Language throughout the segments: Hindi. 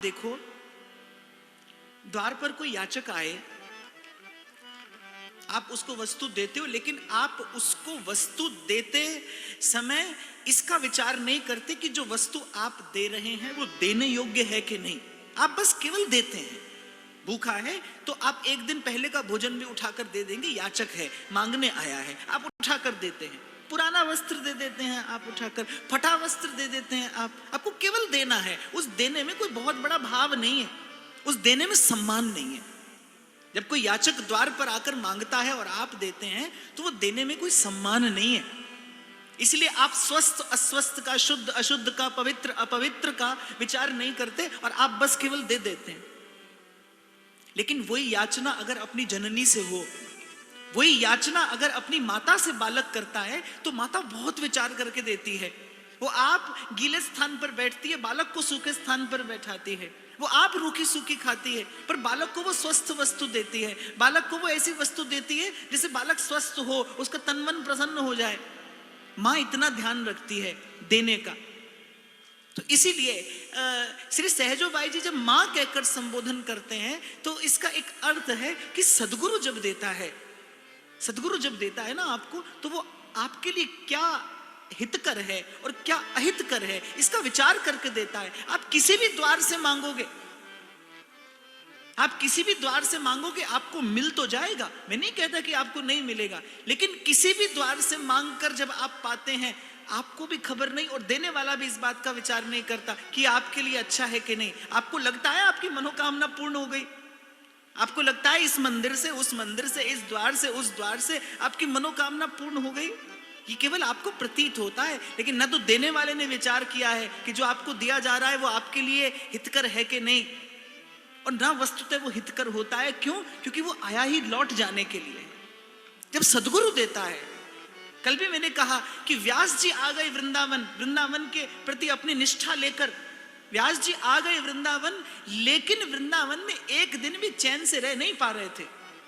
देखो, द्वार पर कोई याचक आए, आप उसको वस्तु देते हो, लेकिन आप उसको वस्तु देते समय इसका विचार नहीं करते कि जो वस्तु आप दे रहे हैं वो देने योग्य है कि नहीं। आप बस केवल देते हैं। भूखा है तो आप एक दिन पहले का भोजन भी उठाकर दे देंगे। याचक है, मांगने आया है, आप उठाकर देते हैं। पुराना वस्त्र दे देते हैं आप उठाकर, फटा वस्त्र दे देते हैं आप। आपको केवल देना है। उस देने में कोई बहुत बड़ा भाव नहीं है, उस देने में सम्मान नहीं है। जब कोई याचक द्वार पर आकर मांगता है और आप देते हैं तो वो देने में कोई सम्मान नहीं है। इसलिए आप स्वस्थ अस्वस्थ का, शुद्ध अशुद्ध का, पवित्र अपवित्र का विचार नहीं करते और आप बस केवल दे देते हैं। लेकिन वही याचना अगर अपनी जननी से हो, वही याचना अगर अपनी माता से बालक करता है तो माता बहुत विचार करके देती है। वो आप गीले स्थान पर बैठती है, बालक को सूखे स्थान पर बैठाती है। वो आप रूखी सूखी खाती है, पर बालक को वो स्वस्थ वस्तु देती है। बालक को वो ऐसी वस्तु देती है जिससे बालक स्वस्थ हो, उसका तन मन प्रसन्न हो जाए। माँ इतना ध्यान रखती है देने का। तो इसीलिए श्री सहजो बाई जी जब माँ कहकर संबोधन करते हैं तो इसका एक अर्थ है कि सदगुरु जब देता है, सदगुरु जब देता है ना आपको, तो वो आपके लिए क्या हितकर है और क्या अहितकर है इसका विचार करके देता है। आप किसी भी द्वार से मांगोगे, आप किसी भी द्वार से मांगोगे, आपको मिल तो जाएगा। मैं नहीं कहता कि आपको नहीं मिलेगा, लेकिन किसी भी द्वार से मांगकर जब आप पाते हैं, आपको भी खबर नहीं और देने वाला भी इस बात का विचार नहीं करता कि आपके लिए अच्छा है कि नहीं। आपको लगता है आपकी मनोकामना पूर्ण हो गई, आपको लगता है इस मंदिर से उस मंदिर से, इस द्वार से उस द्वार से आपकी मनोकामना पूर्ण हो गई। ये केवल आपको प्रतीत होता है, लेकिन न तो देने वाले ने विचार किया है कि जो आपको दिया जा रहा है वो आपके लिए हितकर है कि नहीं, और ना वस्तुतः वो हितकर होता है। क्यों? क्योंकि वो आया ही लौट जाने के लिए। जब सदगुरु देता है, कल भी मैंने कहा कि व्यास जी आ गए वृंदावन, वृंदावन के प्रति अपनी निष्ठा लेकर व्यास जी आ गए वृंदावन, लेकिन वृंदावन में एक दिन भी चैन से रह नहीं पा रहे थे।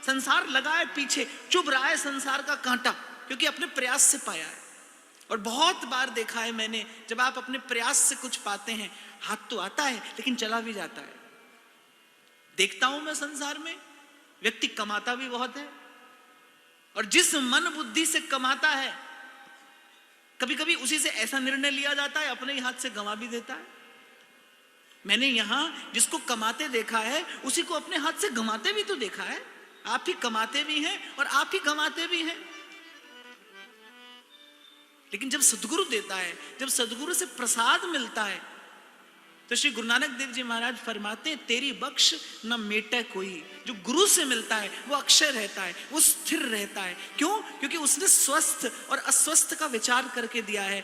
संसार लगा है पीछे, चुभ रहा है संसार का कांटा, क्योंकि अपने प्रयास से पाया है। और बहुत बार देखा है मैंने, जब आप अपने प्रयास से कुछ पाते हैं, हाथ तो आता है लेकिन चला भी जाता है। देखता हूं मैं संसार में व्यक्ति कमाता भी बहुत है, और जिस मन बुद्धि से कमाता है, कभी कभी उसी से ऐसा निर्णय लिया जाता है अपने ही हाथ से गंवा भी देता है। मैंने यहां जिसको कमाते देखा है, उसी को अपने हाथ से गंवाते भी तो देखा है। आप ही कमाते भी हैं और आप ही गंवाते भी हैं। लेकिन जब सदगुरु देता है, जब सदगुरु से प्रसाद मिलता है, तो श्री गुरु नानक देव जी महाराज फरमाते हैं, तेरी बख्श न मेटे कोई। जो गुरु से मिलता है वो अक्षय रहता है, वो स्थिर रहता है। क्यों? क्योंकि उसने स्वस्थ और अस्वस्थ का विचार करके दिया है।